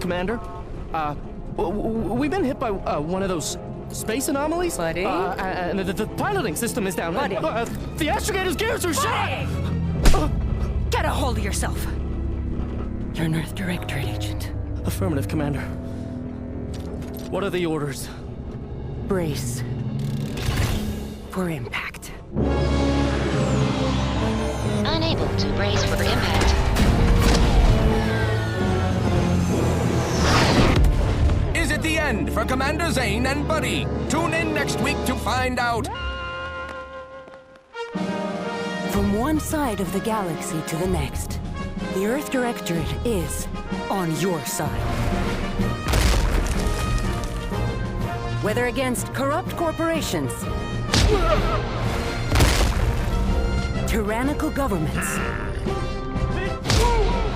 Commander. We've been hit by one of those space anomalies. Buddy? And the piloting system is down. Buddy? The astrogator's gears are shot! Get a hold of yourself. You're an Earth Directorate agent. Affirmative, Commander. What are the orders? Brace for impact. Unable to brace for impact. Is it the end for Commander Zane and Buddy? Tune in next week to find out. From one side of the galaxy to the next, the Earth Directorate is on your side. Whether against corrupt corporations, tyrannical governments,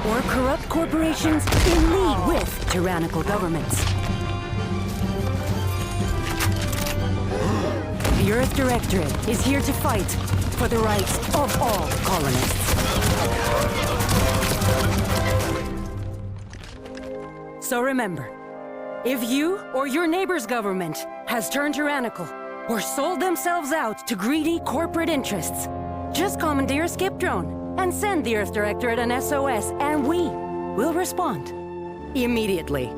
or corrupt corporations in league with tyrannical governments. The Earth Directorate is here to fight for the rights of all colonists. So remember, if you or your neighbor's government has turned tyrannical or sold themselves out to greedy corporate interests, just commandeer a skip drone and send the Earth Directorate an SOS, and we will respond immediately.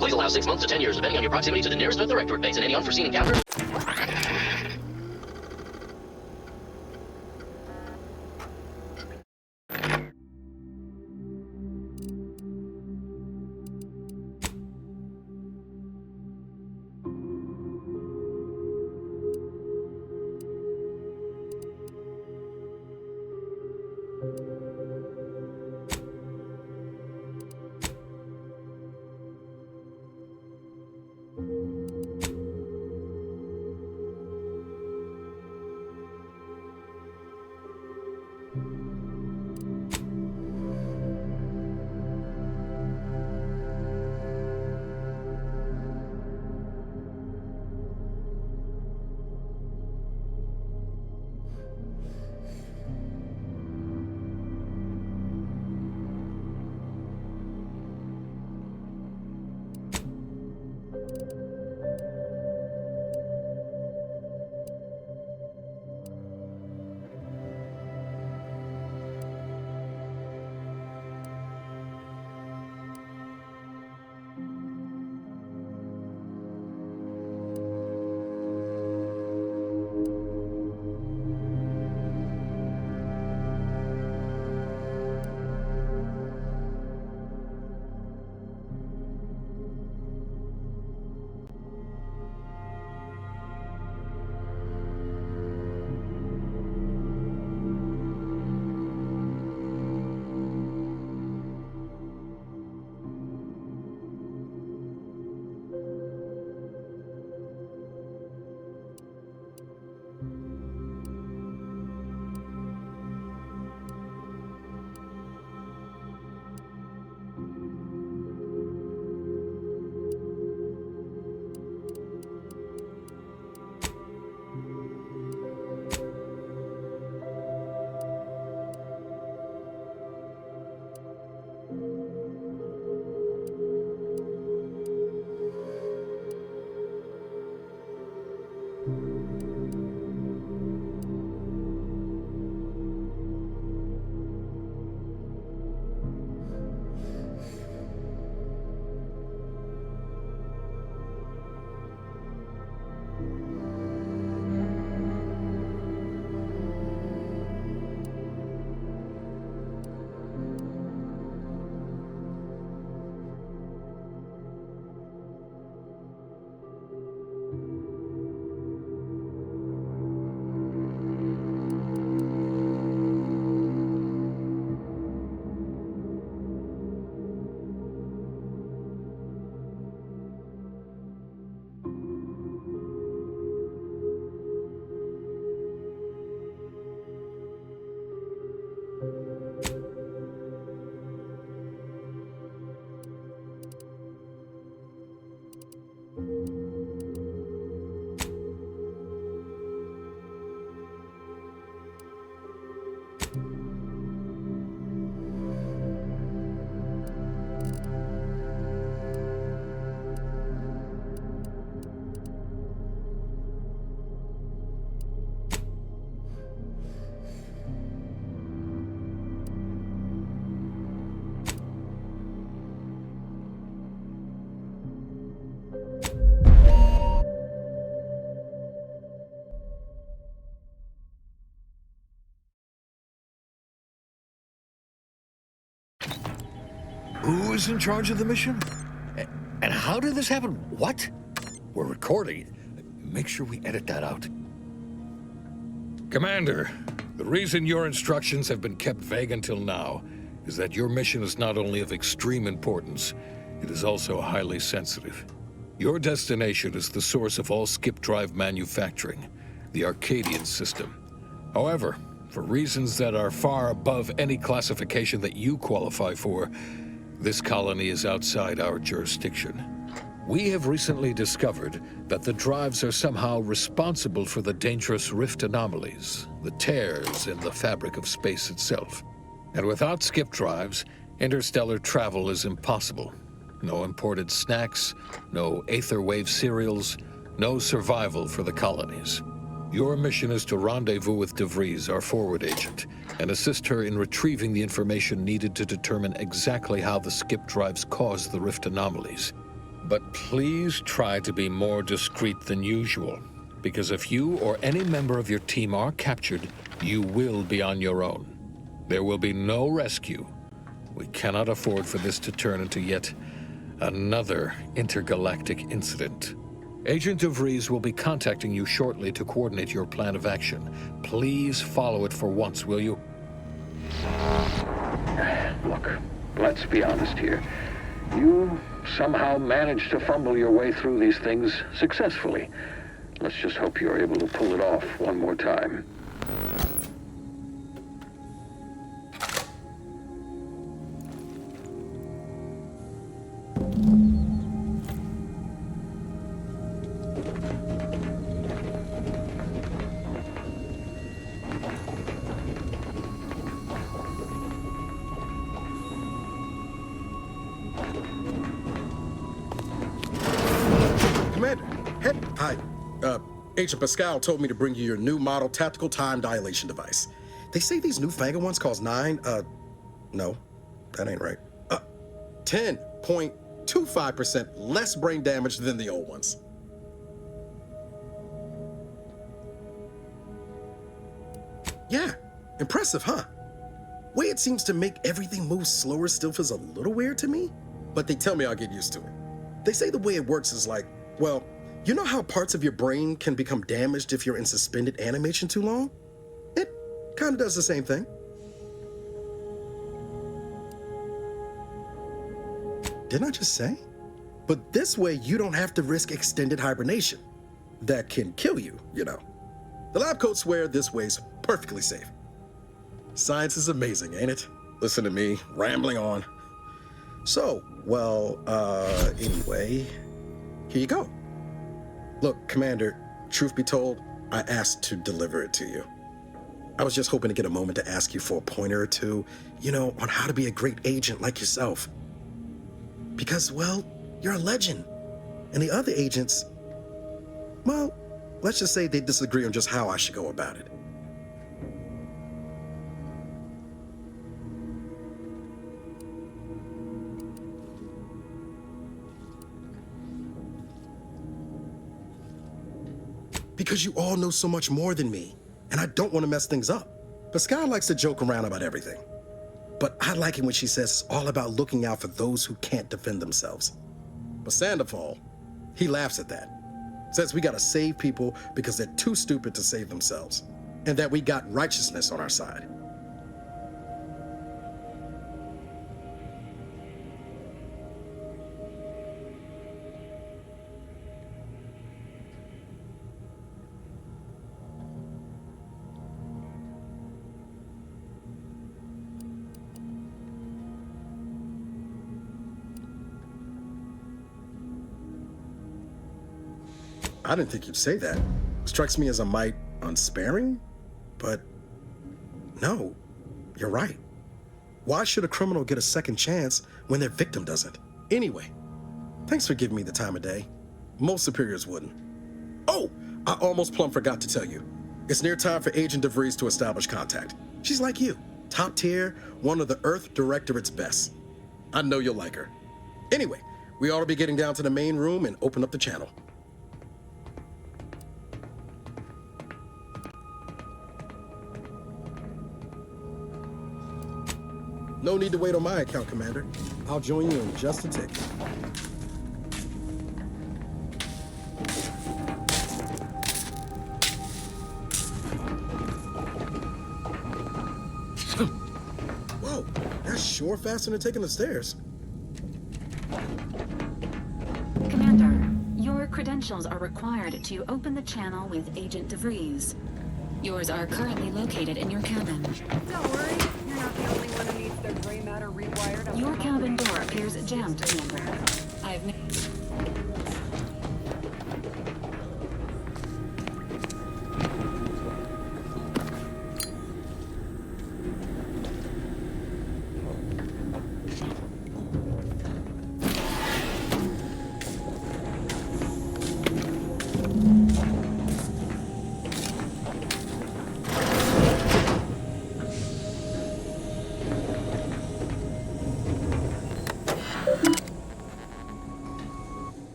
Please allow 6 months to 10 years, depending on your proximity to the nearest Earth Directorate base and any unforeseen encounters. Who is in charge of the mission? And how did this happen? What? We're recording. Make sure we edit that out. Commander, the reason your instructions have been kept vague until now is that your mission is not only of extreme importance, it is also highly sensitive. Your destination is the source of all skip drive manufacturing, the Arcadian system. However, for reasons that are far above any classification that you qualify for, this colony is outside our jurisdiction. We have recently discovered that the drives are somehow responsible for the dangerous rift anomalies, the tears in the fabric of space itself. And without skip drives, interstellar travel is impossible. No imported snacks, no aether wave cereals, no survival for the colonies. Your mission is to rendezvous with DeVries, our forward agent, and assist her in retrieving the information needed to determine exactly how the skip drives cause the rift anomalies. But please try to be more discreet than usual, because if you or any member of your team are captured, you will be on your own. There will be no rescue. We cannot afford for this to turn into yet another intergalactic incident. Agent DeVries will be contacting you shortly to coordinate your plan of action. Please follow it for once, will you? Look, let's be honest here. You somehow managed to fumble your way through these things successfully. Let's just hope you're able to pull it off one more time. Agent Pascal told me to bring you your new model tactical time dilation device. They say these newfangled ones cause no, that ain't right. 10.25% less brain damage than the old ones. Yeah, impressive, huh? Way it seems to make everything move slower still feels a little weird to me, but they tell me I'll get used to it. They say the way it works is like, well, you know how parts of your brain can become damaged if you're in suspended animation too long? It kind of does the same thing. Didn't I just say? But this way, you don't have to risk extended hibernation. That can kill you, you know. The lab coats swear this way's perfectly safe. Science is amazing, ain't it? Listen to me, rambling on. So, well, anyway, here you go. Look, Commander, truth be told, I asked to deliver it to you. I was just hoping to get a moment to ask you for a pointer or two, you know, on how to be a great agent like yourself. Because, well, you're a legend. And the other agents, well, let's just say they disagree on just how I should go about it. Because you all know so much more than me, and I don't want to mess things up. Pascal likes to joke around about everything. But I like it when she says it's all about looking out for those who can't defend themselves. But Sandoval, he laughs at that. Says we gotta save people because they're too stupid to save themselves, and that we got righteousness on our side. I didn't think you'd say that. Strikes me as a mite unsparing, but no, you're right. Why should a criminal get a second chance when their victim doesn't? Anyway, thanks for giving me the time of day. Most superiors wouldn't. Oh, I almost plumb forgot to tell you. It's near time for Agent DeVries to establish contact. She's like you, top tier, one of the Earth Directorate's best. I know you'll like her. Anyway, we ought to be getting down to the main room and open up the channel. No need to wait on my account, Commander. I'll join you in just a tick. Whoa, that's sure faster than taking the stairs. Commander, your credentials are required to open the channel with Agent DeVries. Yours are currently located in your cabin. Don't worry, you're not the only one who needs their gray matter rewired. Your cabin door appears jammed, Commander. I've made...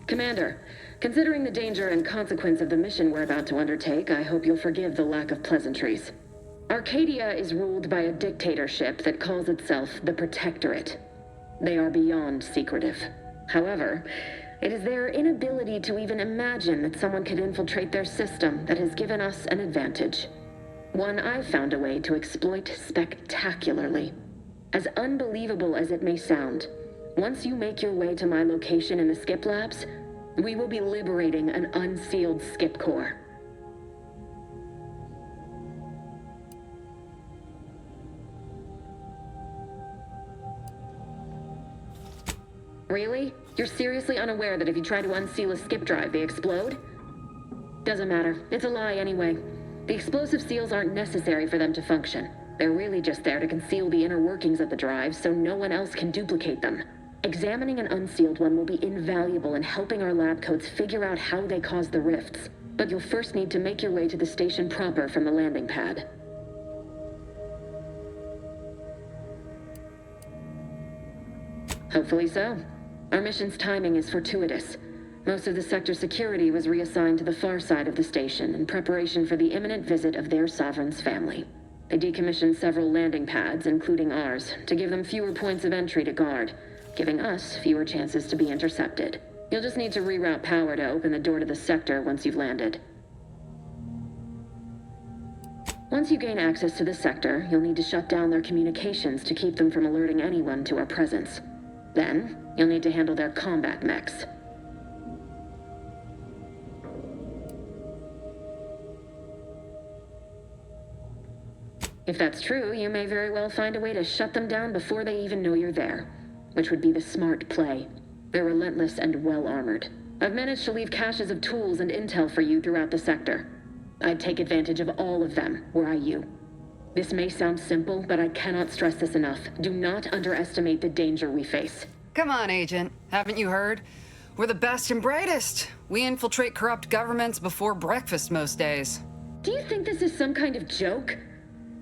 Commander, considering the danger and consequence of the mission we're about to undertake, I hope you'll forgive the lack of pleasantries. Arcadia is ruled by a dictatorship that calls itself the Protectorate. They are beyond secretive. However, it is their inability to even imagine that someone could infiltrate their system that has given us an advantage. One I've found a way to exploit spectacularly. As unbelievable as it may sound, once you make your way to my location in the Skip Labs, we will be liberating an unsealed Skip core. Really? You're seriously unaware that if you try to unseal a skip drive, they explode? Doesn't matter. It's a lie anyway. The explosive seals aren't necessary for them to function. They're really just there to conceal the inner workings of the drive so no one else can duplicate them. Examining an unsealed one will be invaluable in helping our lab coats figure out how they caused the rifts. But you'll first need to make your way to the station proper from the landing pad. Hopefully so. Our mission's timing is fortuitous. Most of the sector's security was reassigned to the far side of the station in preparation for the imminent visit of their sovereign's family. They decommissioned several landing pads, including ours, to give them fewer points of entry to guard, giving us fewer chances to be intercepted. You'll just need to reroute power to open the door to the sector once you've landed. Once you gain access to the sector, you'll need to shut down their communications to keep them from alerting anyone to our presence. Then, you'll need to handle their combat mechs. If that's true, you may very well find a way to shut them down before they even know you're there, which would be the smart play. They're relentless and well-armored. I've managed to leave caches of tools and intel for you throughout the sector. I'd take advantage of all of them, were I you. This may sound simple, but I cannot stress this enough. Do not underestimate the danger we face. Come on, Agent. Haven't you heard? We're the best and brightest. We infiltrate corrupt governments before breakfast most days. Do you think this is some kind of joke?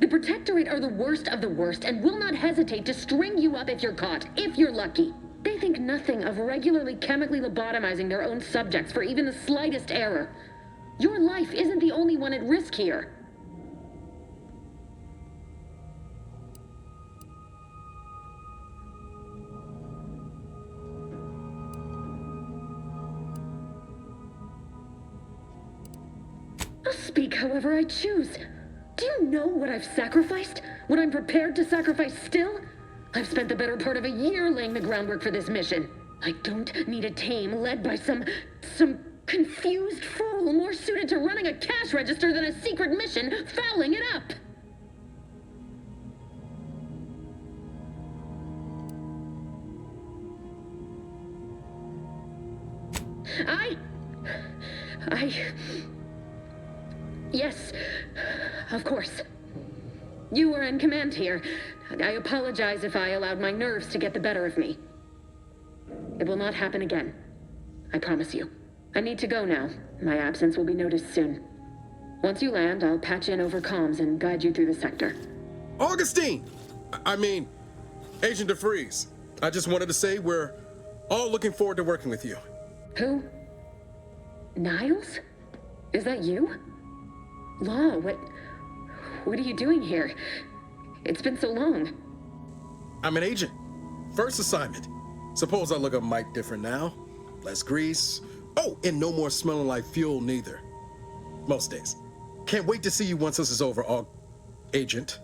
The Protectorate are the worst of the worst and will not hesitate to string you up if you're caught, if you're lucky. They think nothing of regularly chemically lobotomizing their own subjects for even the slightest error. Your life isn't the only one at risk here. I'll speak however I choose. Do you know what I've sacrificed? What I'm prepared to sacrifice still? I've spent the better part of a year laying the groundwork for this mission. I don't need a team led by some confused fool more suited to running a cash register than a secret mission fouling it up. Yes, of course. You were in command here. I apologize if I allowed my nerves to get the better of me. It will not happen again. I promise you. I need to go now. My absence will be noticed soon. Once you land, I'll patch in over comms and guide you through the sector. Augustine! I mean, Agent DeFreeze. I just wanted to say we're all looking forward to working with you. Who? Niles? Is that you? Law, what are you doing here? It's been so long. I'm an agent. First assignment. Suppose I look a mite different now. Less grease. Oh, and no more smelling like fuel neither. Most days. Can't wait to see you once this is over, Agent.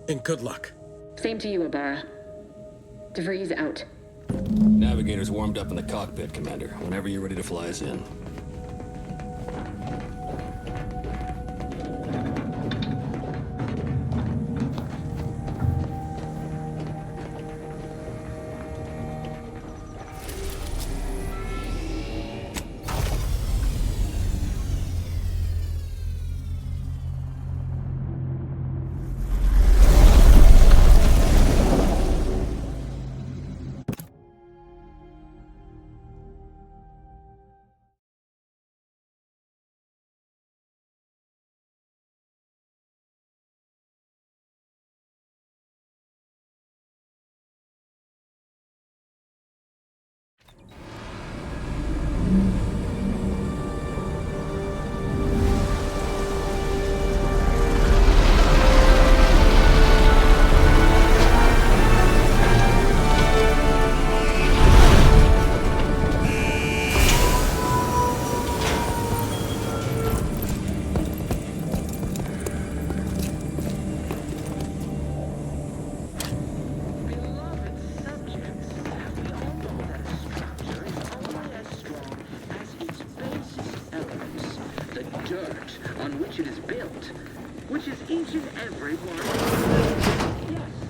And good luck. Same to you, Ibarra. DeVries out. Navigator's warmed up in the cockpit, Commander. Whenever you're ready to fly us in.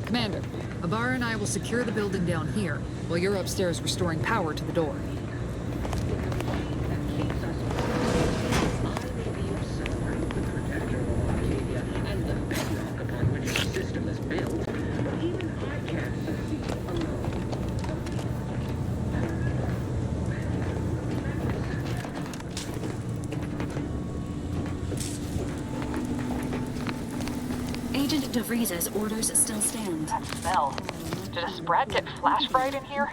Commander, Ibarra and I will secure the building down here, while you're upstairs restoring power to the door. Agent DeVries's orders still stand. That smell. Did a Sprat get flash fried in here?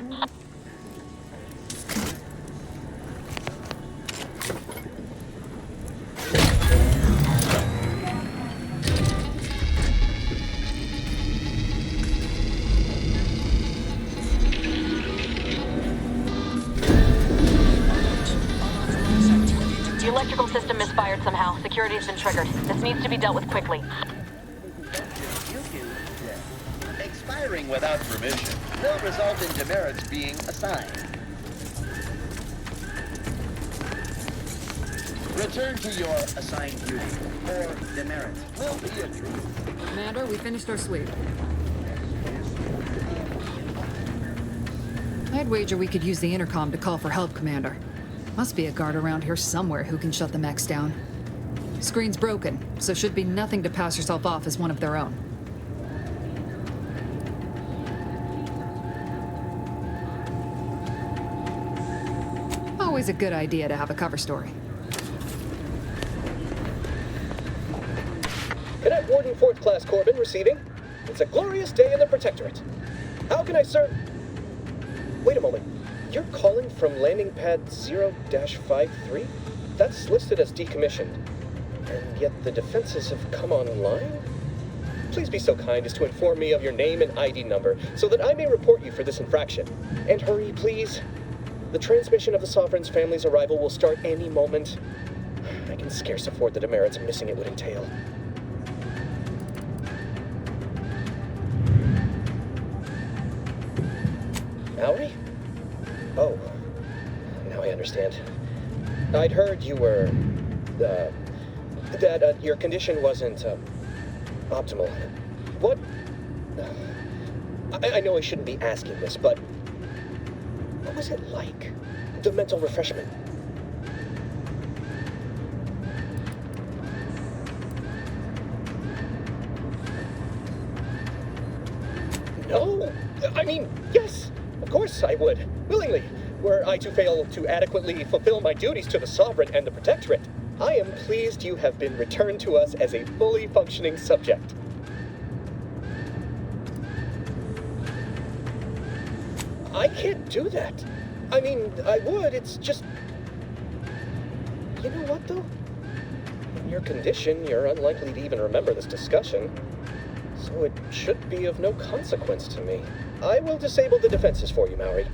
The electrical system misfired somehow. Security has been triggered. This needs to be dealt with quickly. Expiring without permission will result in demerits being assigned. Return to your assigned duty, or demerits will be addressed. Commander, we finished our sweep. I'd wager we could use the intercom to call for help, Commander. Must be a guard around here somewhere who can shut the mechs down. Screen's broken, so should be nothing to pass yourself off as one of their own. Always a good idea to have a cover story. Cadet Warden 4th Class Corbin receiving. It's a glorious day in the Protectorate. How can I serve? Wait a moment. You're calling from landing pad 0-53? That's listed as decommissioned. And yet the defenses have come online? Please be so kind as to inform me of your name and ID number so that I may report you for this infraction. And hurry, please. The transmission of the Sovereign's family's arrival will start any moment. I can scarce afford the demerits missing it would entail. Mallory? Oh, now I understand. I'd heard you were, that your condition wasn't, optimal. What? I know I shouldn't be asking this, but what was it like? The mental refreshment? No! I mean, yes! Of course I would. Willingly. Were I to fail to adequately fulfill my duties to the Sovereign and the Protectorate, I am pleased you have been returned to us as a fully functioning subject. I can't do that. I mean, I would, it's just... You know what, though? In your condition, you're unlikely to even remember this discussion. So it should be of no consequence to me. I will disable the defenses for you, Maori.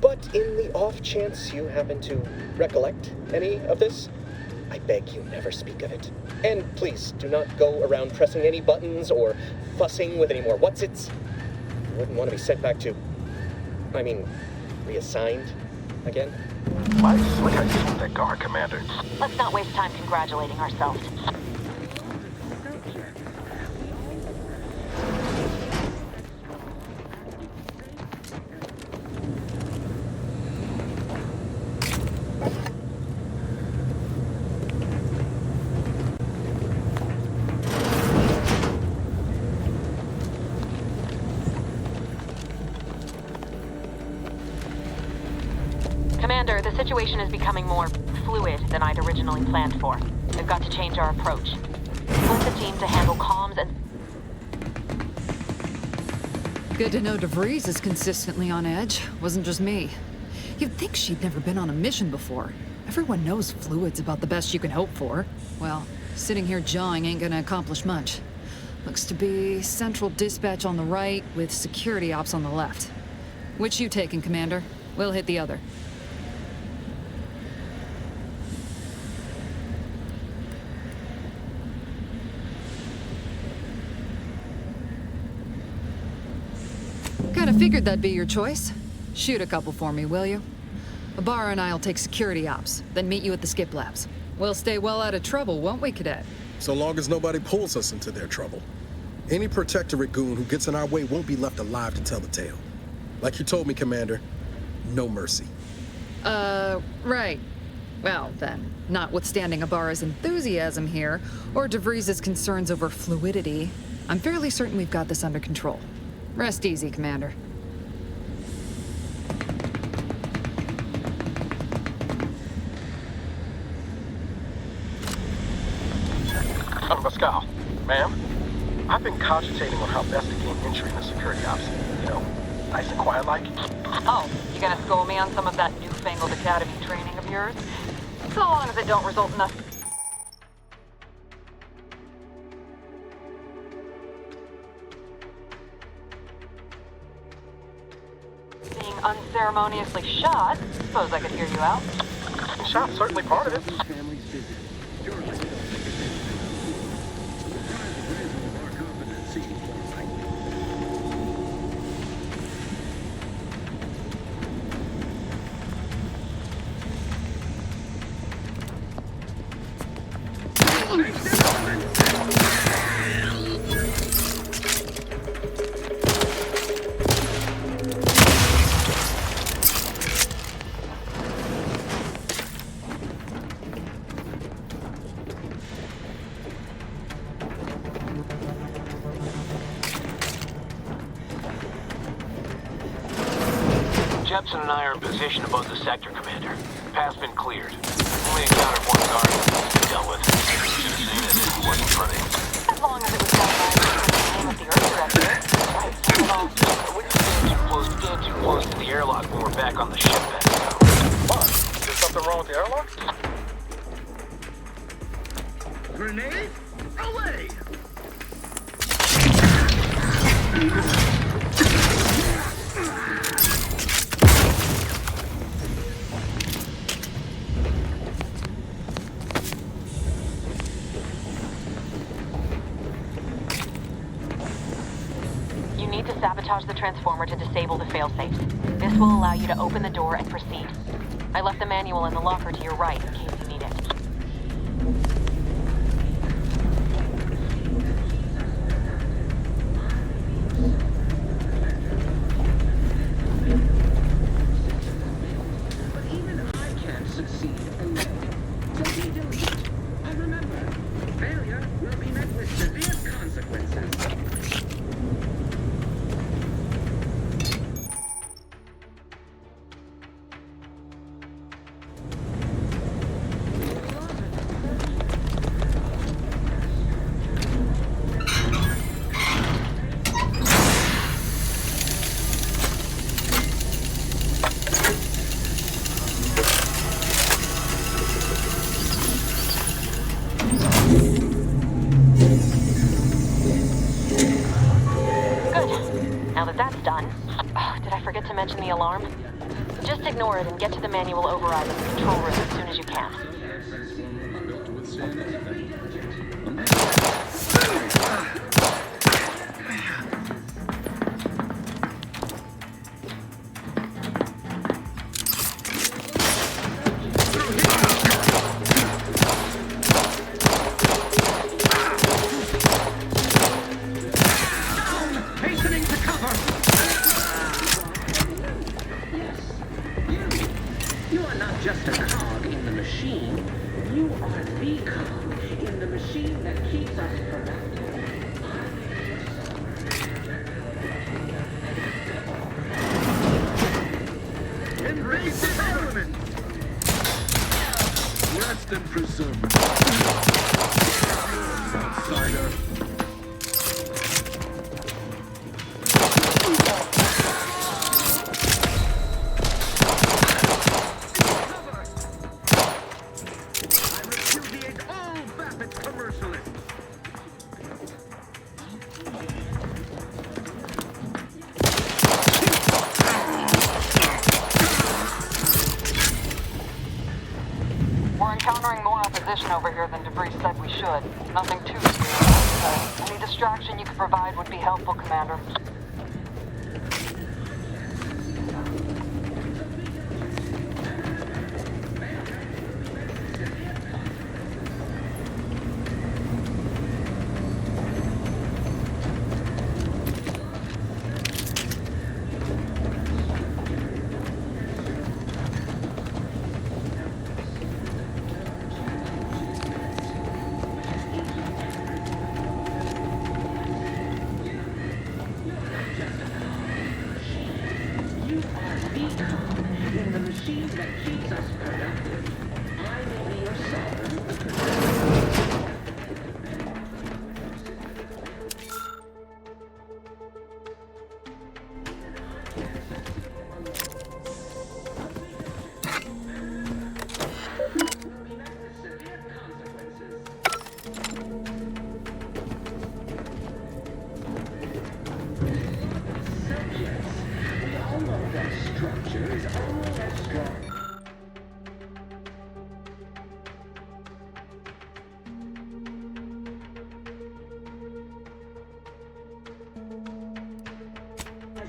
But in the off chance you happen to recollect any of this, I beg you never speak of it. And please, do not go around pressing any buttons or fussing with any more what's-its. You wouldn't want to be sent back to... reassigned again. Why look at you with that guard, Commander? Let's not waste time congratulating ourselves. Commander, the situation is becoming more fluid than I'd originally planned for. We've got to change our approach. Split the team to handle comms and... Good to know DeVries is consistently on edge. Wasn't just me. You'd think she'd never been on a mission before. Everyone knows fluid's about the best you can hope for. Well, sitting here jawing ain't gonna accomplish much. Looks to be central dispatch on the right with security ops on the left. Which you taking, Commander? We'll hit the other. Kinda figured that'd be your choice. Shoot a couple for me, will you? Ibarra and I'll take security ops, then meet you at the skip labs. We'll stay well out of trouble, won't we, Cadet? So long as nobody pulls us into their trouble. Any Protectorate goon who gets in our way won't be left alive to tell the tale. Like you told me, Commander, no mercy. Right. Well, then, notwithstanding Ibarra's enthusiasm here, or DeVries' concerns over fluidity, I'm fairly certain we've got this under control. Rest easy, Commander. Pascal, ma'am, I've been cogitating on how best to gain entry in the security ops. You know, nice and quiet like. Oh, you gonna school me on some of that newfangled academy training of yours? So long as it don't result in us... being unceremoniously shot. Suppose I could hear you out. Shot's certainly part of it. Jepson and I are in position above the sector, Commander. Path's been cleared. Only encountered one guard to be dealt with. Should have seen it if it wasn't for the... As long as it was done by the name of the Earth Director. Right. Well, wouldn't stand too close to the airlock when we're back on the ship then. What? Is there something wrong with the airlock? Grenade? Away! you need to sabotage the transformer to disable the failsafes. This will allow you to open the door and proceed. I left the manual in the locker to your right in case you need it. the alarm? Just ignore it and get to the manual override in the control room as soon as you can. Just a cog in the machine. You are the cog in the machine that keeps us productive. Embrace the element! Rest and preserve. Outsider. Over here than Debris said we should. Nothing too serious. Any distraction you could provide would be helpful, Commander.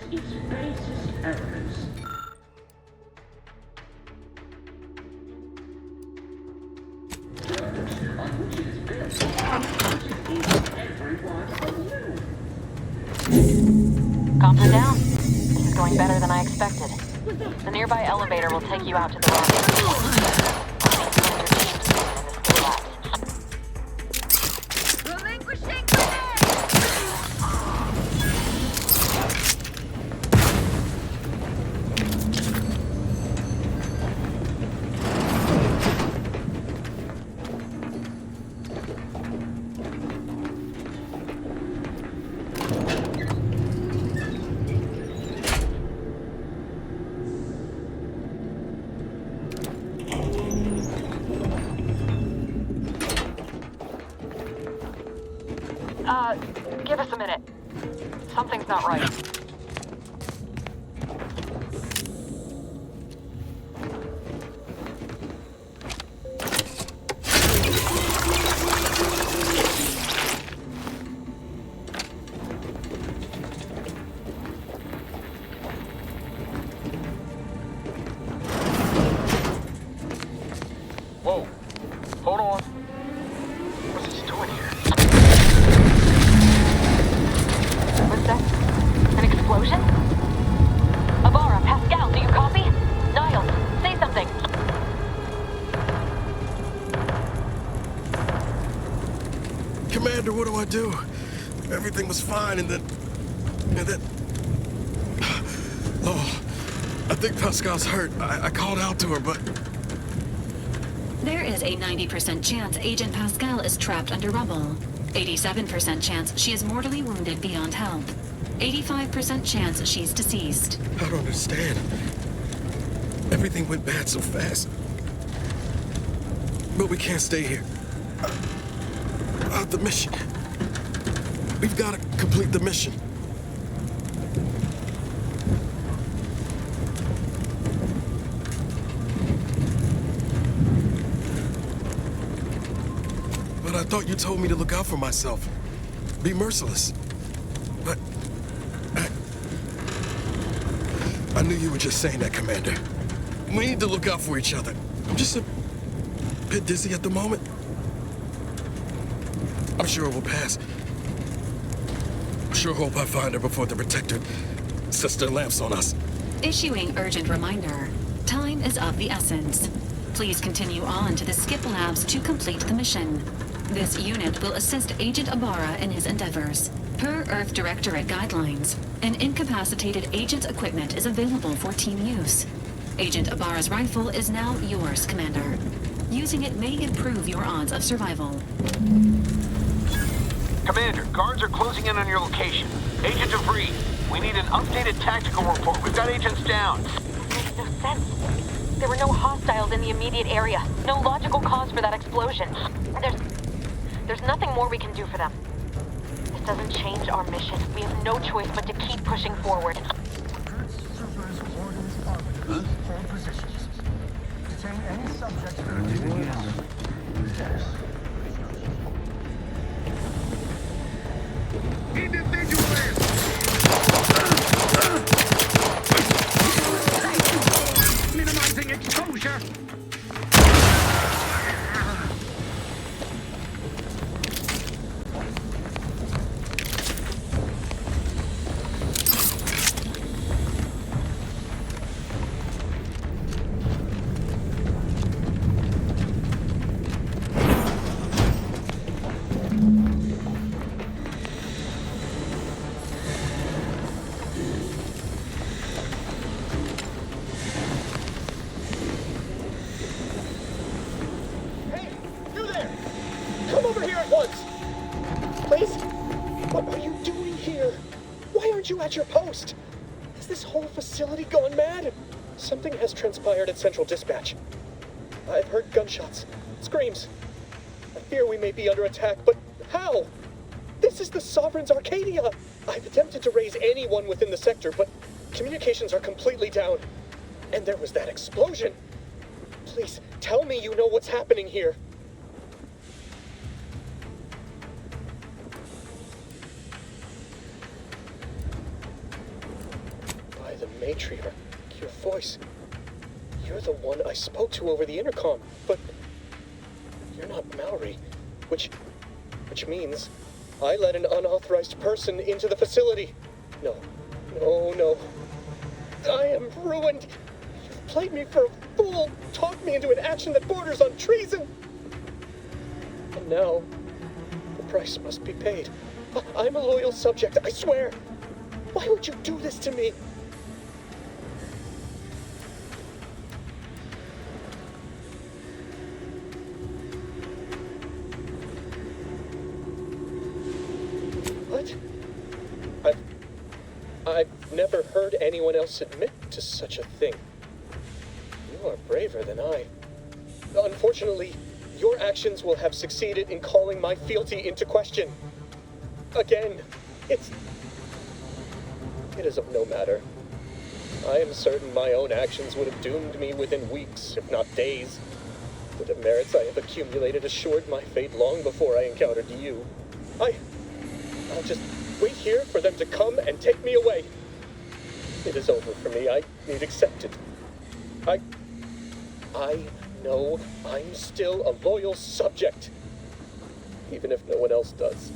Its basest elements. On which it is built, which is in every one of you. Calm down. This is going better than I expected. The nearby elevator will take you out to the lobby. Give us a minute. Something's not right. Whoa. Hold on. What's this doing here? An explosion? Abara, Pascal, do you copy? Niles, say something. Commander, what do I do? Everything was fine, and then... Oh, I think Pascal's hurt. I called out to her, but... There is a 90% chance Agent Pascal is trapped under rubble. 87% chance she is mortally wounded beyond help. 85% chance she's deceased. I don't understand. Everything went bad so fast. But we can't stay here. The mission. We've got to complete the mission. thought you told me to look out for myself. Be merciless. But... I knew you were just saying that, Commander. We need to look out for each other. I'm just a bit dizzy at the moment. I'm sure it will pass. I sure hope I find her before the Protector sets their lamps on us. Issuing urgent reminder. Time is of the essence. Please continue on to the Skip Labs to complete the mission. This unit will assist Agent Ibarra in his endeavors. Per Earth Directorate guidelines, an incapacitated agent's equipment is available for team use. Agent Ibarra's rifle is now yours, Commander. Using it may improve your odds of survival. Commander, guards are closing in on your location. Agent DeVries, we need an updated tactical report. We've got agents down. Makes no sense. There were no hostiles in the immediate area. No logical cause for that explosion. There's nothing more we can do for them. This doesn't change our mission. We have no choice but to keep pushing forward. Detain any subjects that are digging out. Minimizing exposure. At your post. Is this whole facility gone mad? Something has transpired at Central Dispatch. I've heard gunshots, screams. I fear we may be under attack, but how? This is the Sovereign's Arcadia. I've attempted to raise anyone within the sector, but communications are completely down. And there was that explosion. Please, tell me you know what's happening here. Matriarch, your voice. You're the one I spoke to over the intercom, but you're not Maori, which means I let an unauthorized person into the facility. No. I am ruined. You've played me for a fool, talked me into an action that borders on treason. And now, the price must be paid. I'm a loyal subject, I swear. Why would you do this to me? I've never heard anyone else admit to such a thing. You are braver than I. Unfortunately, your actions will have succeeded in calling my fealty into question. Again, it is of no matter. I am certain my own actions would have doomed me within weeks, if not days. The demerits I have accumulated assured my fate long before I encountered you. I'll just wait here for them to come and take me away. It is over for me. I need accepted. I know I'm still a loyal subject, even if no one else does.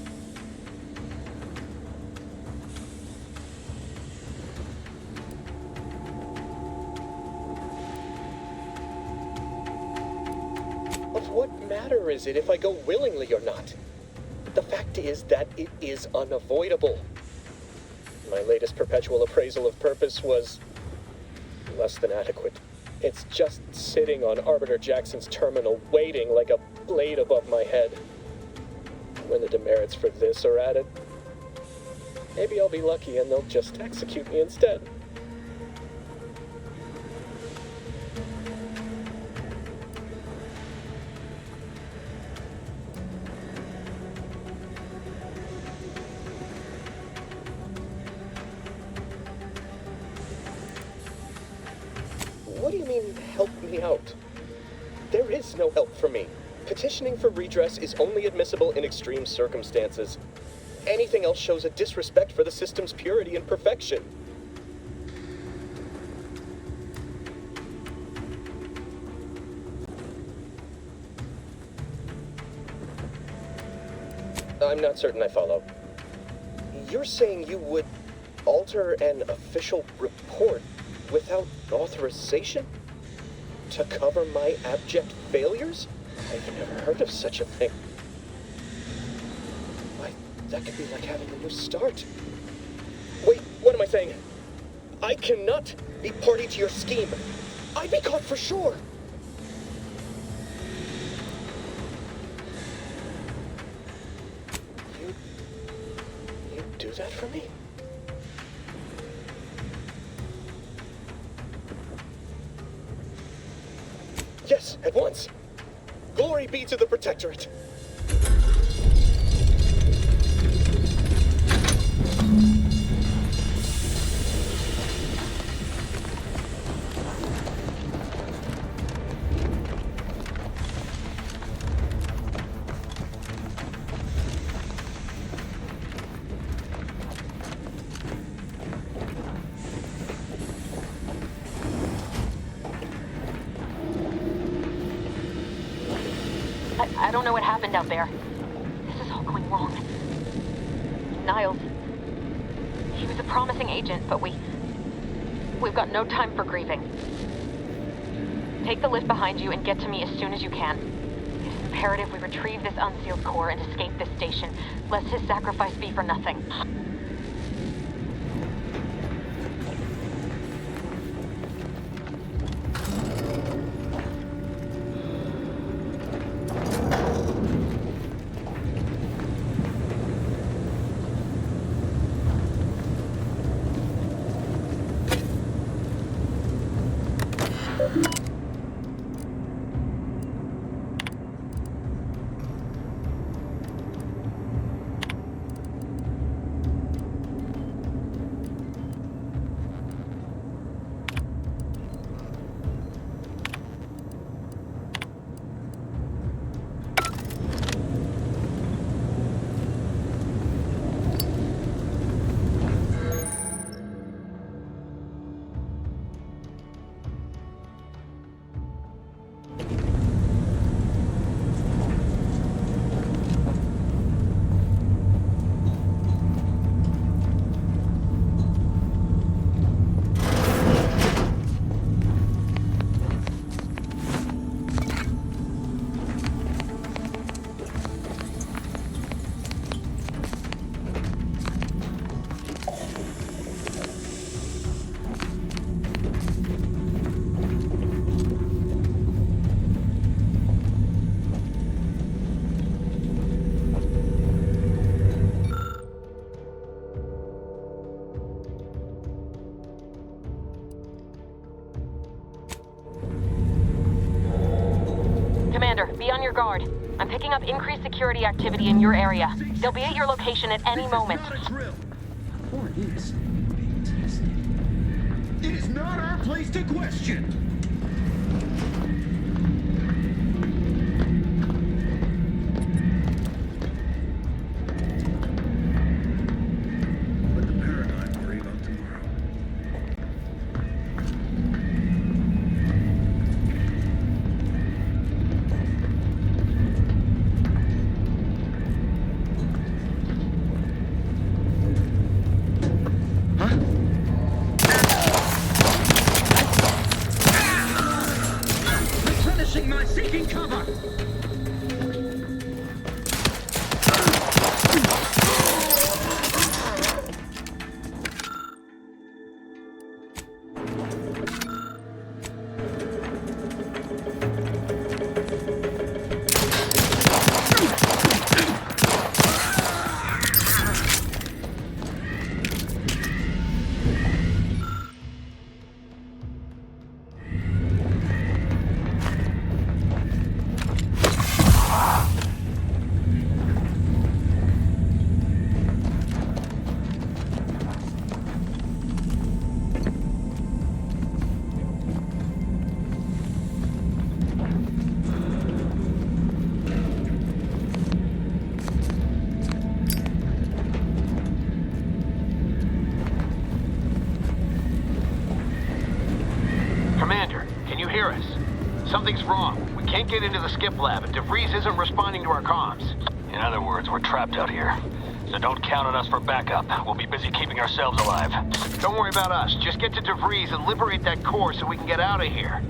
Of what matter is it if I go willingly or not? The fact is that it is unavoidable. My latest perpetual appraisal of purpose was less than adequate. It's just sitting on Arbiter Jackson's terminal, waiting like a blade above my head. When the demerits for this are added, maybe I'll be lucky and they'll just execute me instead. What do you mean, help me out? There is no help for me. Petitioning for redress is only admissible in extreme circumstances. Anything else shows a disrespect for the system's purity and perfection. I'm not certain I follow. You're saying you would alter an official report without authorization? To cover my abject failures? I've never heard of such a thing. Why, that could be like having a new start. Wait, what am I saying? I cannot be party to your scheme. I'd be caught for sure. You do that for me? Yes, at once. Glory be to the Protectorate. I don't know what happened out there. This is all going wrong. Niles. He was a promising agent, but we've got no time for grieving. Take the lift behind you and get to me as soon as you can. It is imperative we retrieve this unsealed core and escape this station, lest his sacrifice be for nothing. Be on your guard. I'm picking up increased security activity in your area. They'll be at your location at any moment. Or is being tested. It is not our place to question. Let the paradigm worry about tomorrow. Something's wrong. We can't get into the skip lab, and DeVries isn't responding to our comms. In other words, we're trapped out here. So don't count on us for backup. We'll be busy keeping ourselves alive. Don't worry about us. Just get to DeVries and liberate that core so we can get out of here.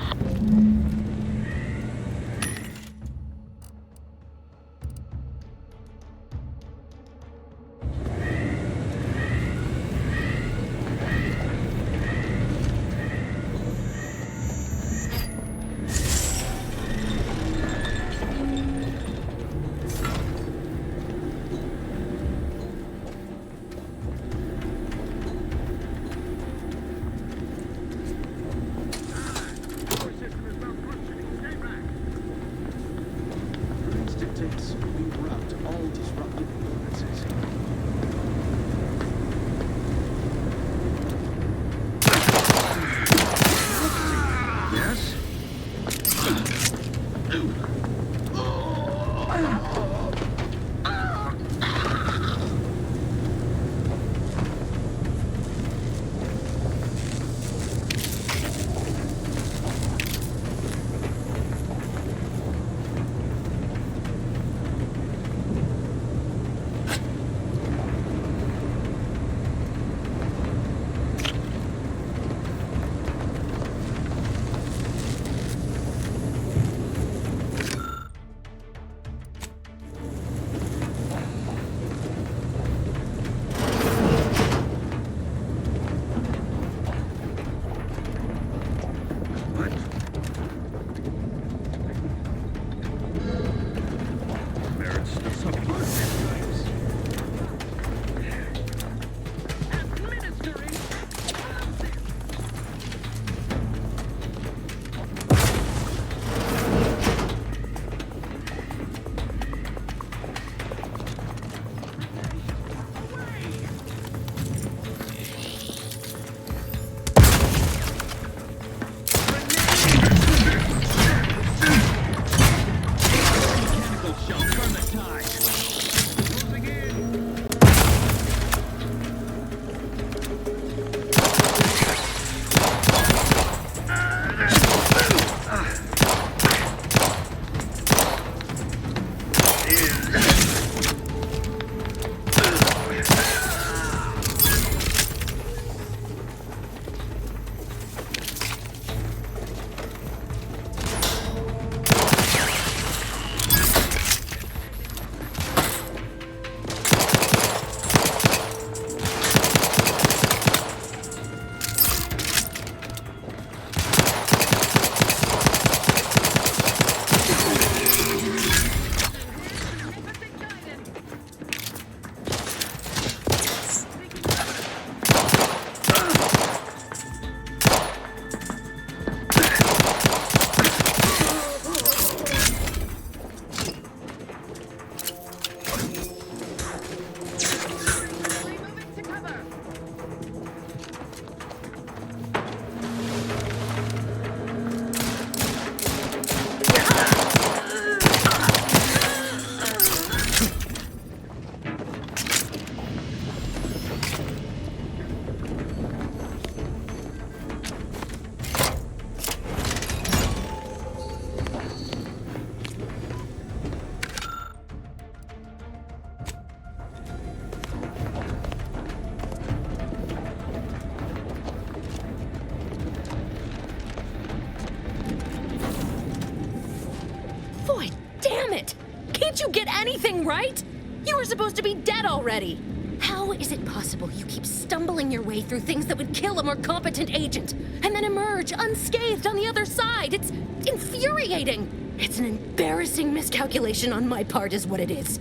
Can't you get anything right? You were supposed to be dead already. How is it possible you keep stumbling your way through things that would kill a more competent agent, and then emerge unscathed on the other side? It's infuriating. It's an embarrassing miscalculation on my part is what it is.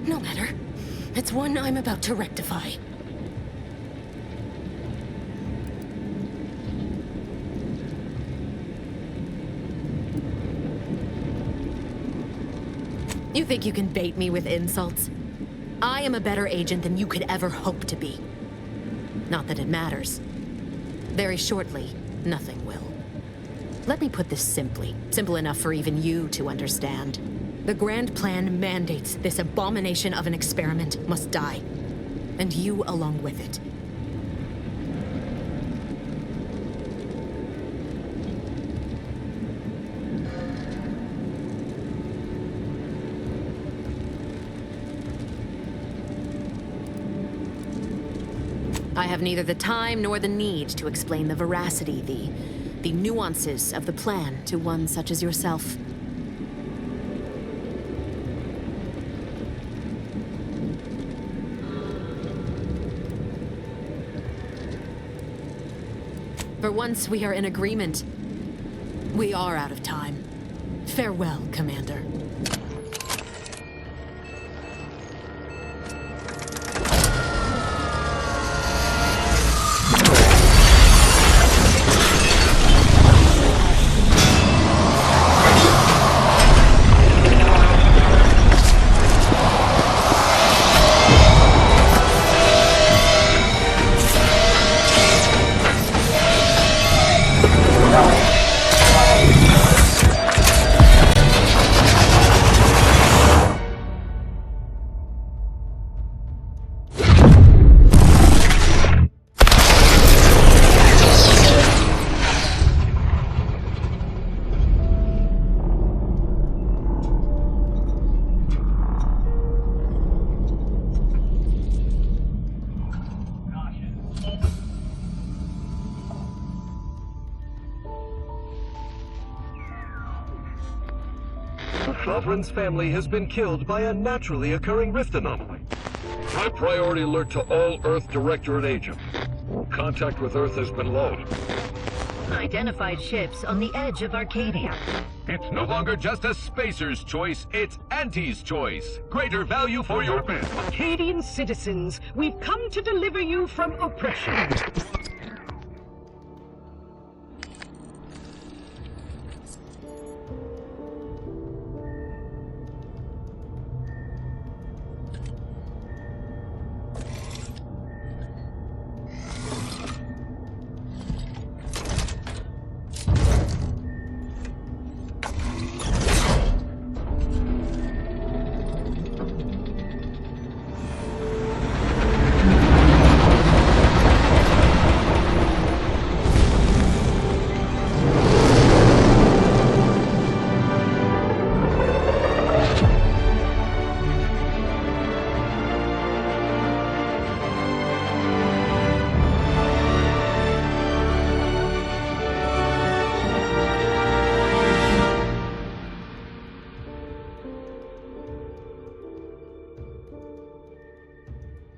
No matter. It's one I'm about to rectify. You think you can bait me with insults? I am a better agent than you could ever hope to be. Not that it matters. Very shortly, nothing will. Let me put this simply, simple enough for even you to understand. The grand plan mandates this abomination of an experiment must die, and you along with it. I have neither the time nor the need to explain the veracity, the nuances of the plan to one such as yourself. For once we are in agreement. We are out of time. Farewell, Commander. Sovereign's family has been killed by a naturally occurring rift anomaly. High priority alert to all Earth Directorate agents. Contact with Earth has been low. Identified ships on the edge of Arcadia. It's no longer just a spacer's choice, it's Auntie's choice. Greater value for your men. Arcadian citizens, we've come to deliver you from oppression.